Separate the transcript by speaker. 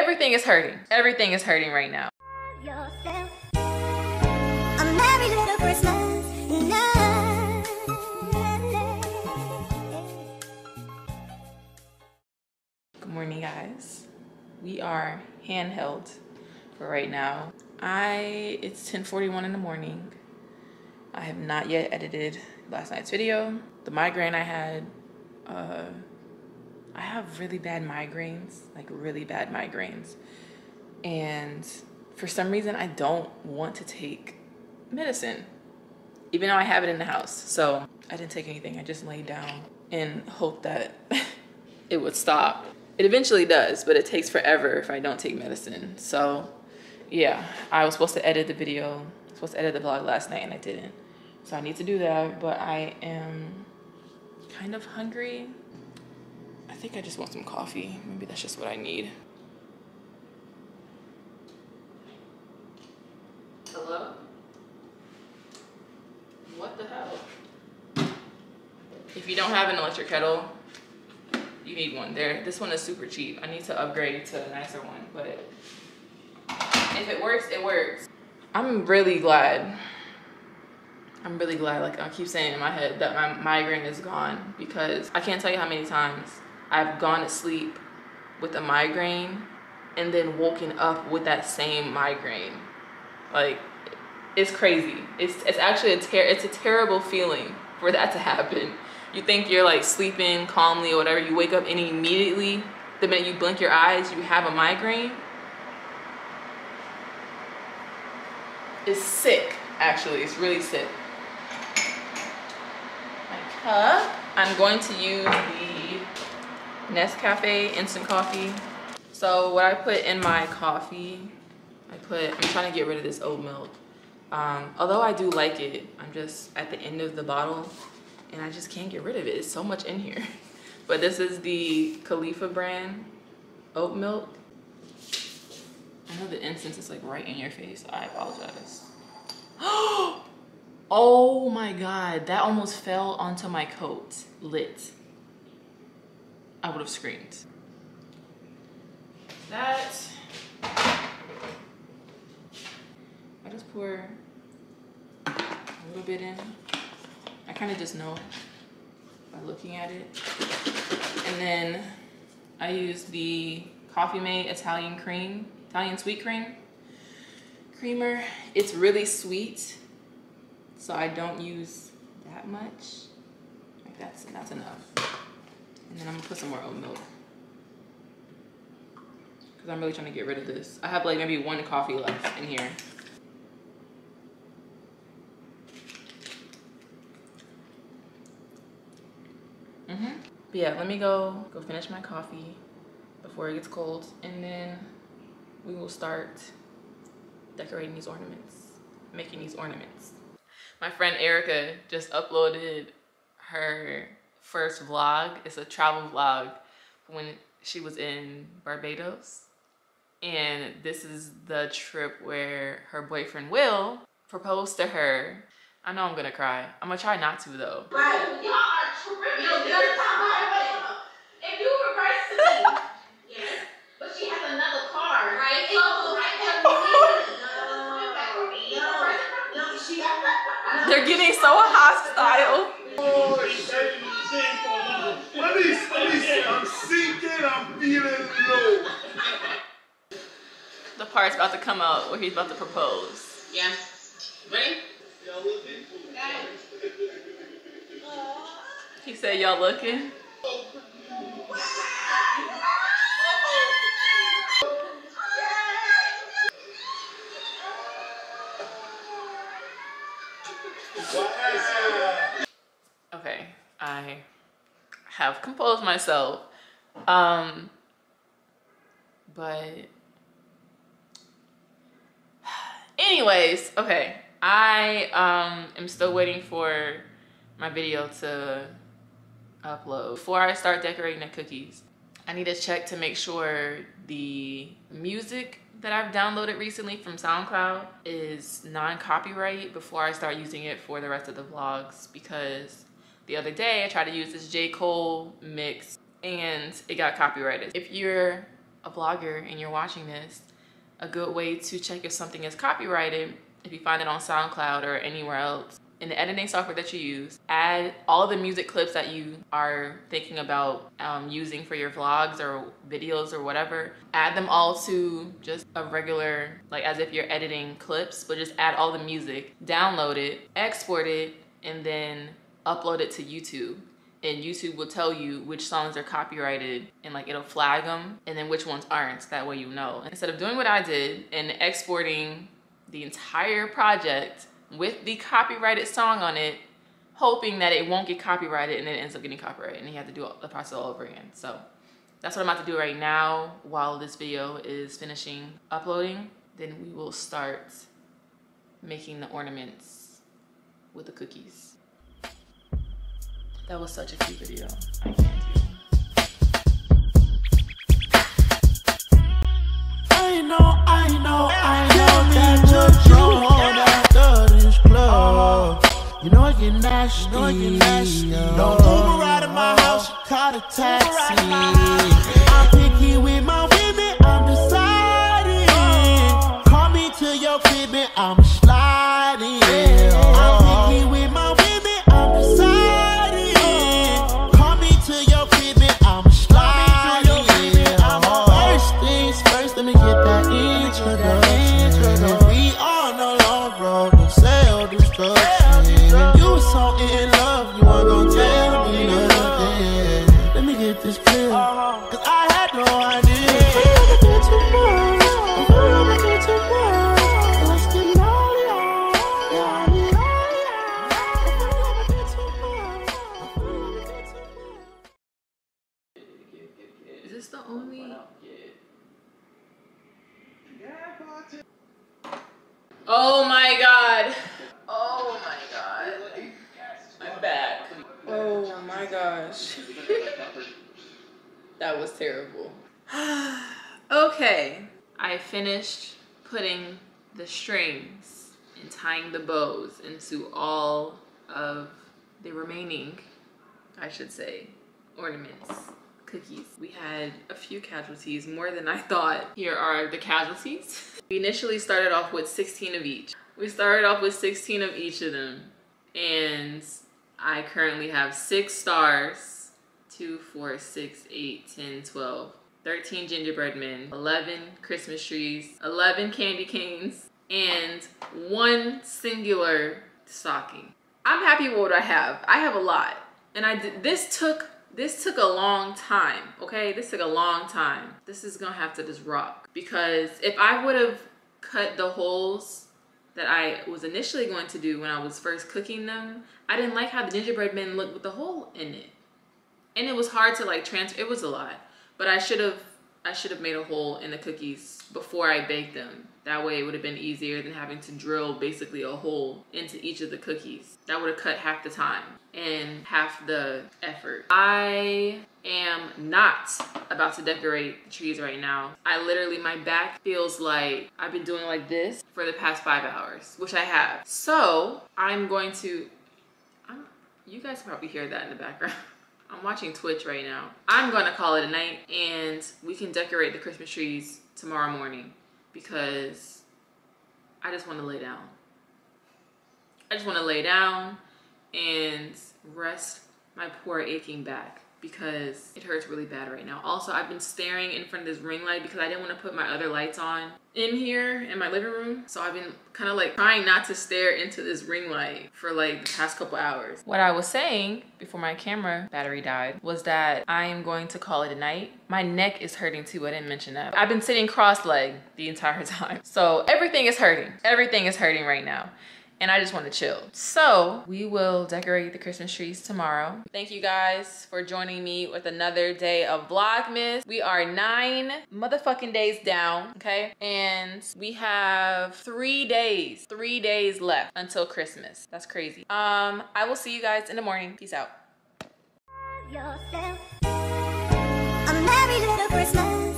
Speaker 1: everything is hurting. Everything is hurting right now. Good morning, guys. We are handheld for right now. It's 10:41 in the morning. I have not yet edited last night's video. The migraine I had, I have really bad migraines, like really bad migraines. And for some reason, I don't want to take medicine, even though I have it in the house. So I didn't take anything. I just laid down and hoped that it would stop. It eventually does, but it takes forever if I don't take medicine. So yeah, I was supposed to edit the video, supposed to edit the vlog last night, and I didn't. So I need to do that, but I am kind of hungry. I think I just want some coffee. Maybe that's just what I need. Hello? What the hell? If you don't have an electric kettle, you need one. This one is super cheap. I need to upgrade to a nicer one, but if it works, it works. I'm really glad, like I keep saying in my head, that my migraine is gone, because I can't tell you how many times I've gone to sleep with a migraine and then woken up with that same migraine. Like, it's crazy. It's actually it's a terrible feeling for that to happen. You think you're like sleeping calmly or whatever, you wake up and immediately, the minute you blink your eyes, you have a migraine. It's sick, actually. It's really sick. My cup. I'm going to use the Nescafe instant coffee. So what I put in my coffee, I'm trying to get rid of this oat milk. Although I do like it, I'm just at the end of the bottle and I just can't get rid of it. It's so much in here. But this is the Khalifa brand oat milk. I know the incense is like right in your face. I apologize. Oh my God, that almost fell onto my coat. Lit. I would have screamed. That. I just pour a little bit in. I kind of just know by looking at it. And then I use the Coffee Mate Italian sweet creamer. It's really sweet, so I don't use that much. Like that's enough. And then I'm gonna put some more oat milk, because I'm really trying to get rid of this. I have like maybe one coffee left in here. But yeah, let me go finish my coffee before it gets cold, and then we will start decorating these ornaments, making these ornaments. My friend Erika just uploaded her first vlog. It's a travel vlog when she was in Barbados. And this is the trip where her boyfriend Will proposed to her. I know I'm gonna cry. I'm gonna try not to though.
Speaker 2: Right. Y'all are tripping. If you reverse to me, yes. But she has another car, right?
Speaker 1: They're getting so hostile.
Speaker 3: I'm sinking, I'm feeling low.
Speaker 1: The part's about to come out where he's about to propose.
Speaker 2: Yeah. Ready?
Speaker 1: He said, y'all looking? Okay, I have composed myself. But anyways, okay. I am still waiting for my video to upload. Before I start decorating the cookies, I need to check to make sure the music that I've downloaded recently from SoundCloud is non-copyright before I start using it for the rest of the vlogs, because the other day I tried to use this J. Cole mix and it got copyrighted. If you're a vlogger and you're watching this, a good way to check if something is copyrighted, if you find it on SoundCloud or anywhere else, in the editing software that you use, add all the music clips that you are thinking about using for your vlogs or videos or whatever. Add them all to just a regular, like as if you're editing clips, but just add all the music, download it, export it, and then upload it to YouTube. And YouTube will tell you which songs are copyrighted, and like it'll flag them, and then which ones aren't. That way you know. Instead of doing what I did and exporting the entire project with the copyrighted song on it, hoping that it won't get copyrighted, and then it ends up getting copyrighted, and you have to do the process all over again. So that's what I'm about to do right now while this video is finishing uploading. Then we will start making the ornaments with the cookies. That was such a cute video. I can't do.
Speaker 4: I know that you're drawn after this club. You know I get nasty. Don't Uber ride at my house, you caught a taxi. I'm picky with my women, I'm deciding. Call me to your crib and I'm sliding. I'm picky with my women, I'm deciding. Call me to your crib and I'm sliding. First things first, let me get that introduction. We on a long road to self-destruction. You were so in love, you weren't gonna tell me nothing. Let me get this clear, cause I had no idea.
Speaker 1: Is this the only? Oh my god. Oh my god. I'm back. Oh my gosh. That was terrible. Okay. I finished putting the strings and tying the bows into all of the remaining, I should say, ornaments. Cookies. We had a few casualties, more than I thought. Here are the casualties. We initially started off with 16 of each. We started off with 16 of each of them, and I currently have 6 stars, 2, 4, 6, 8, 10, 12, 13 gingerbread men, 11 Christmas trees, 11 candy canes, and 1 singular stocking. I'm happy with what I have. I have a lot, and this took a long time, okay? This took a long time. This is gonna have to just rock, because if I would have cut the holes that I was initially going to do when I was first cooking them, I didn't like how the gingerbread men looked with the hole in it. And it was hard to like transfer, it was a lot. But I should have made a hole in the cookies before I baked them. That way it would have been easier than having to drill basically a hole into each of the cookies. That would have cut half the time and half the effort. I am not about to decorate the trees right now. I literally, my back feels like I've been doing like this for the past 5 hours, which I have. So I'm going to, you guys can probably hear that in the background. I'm watching Twitch right now. I'm gonna call it a night, and we can decorate the Christmas trees tomorrow morning, because I just want to lay down. I just want to lay down and rest my poor aching back, because it hurts really bad right now. Also, I've been staring in front of this ring light because I didn't want to put my other lights on in here in my living room. So I've been kind of like trying not to stare into this ring light for like the past couple hours. What I was saying before my camera battery died was that I am going to call it a night. My neck is hurting too, I didn't mention that. I've been sitting cross-legged the entire time. So everything is hurting. Everything is hurting right now. And I just want to chill. So we will decorate the Christmas trees tomorrow. Thank you guys for joining me with another day of Vlogmas. We are 9 motherfucking days down, okay? And we have 3 days left until Christmas. That's crazy. I will see you guys in the morning. Peace out.
Speaker 5: Yourself a merry little Christmas.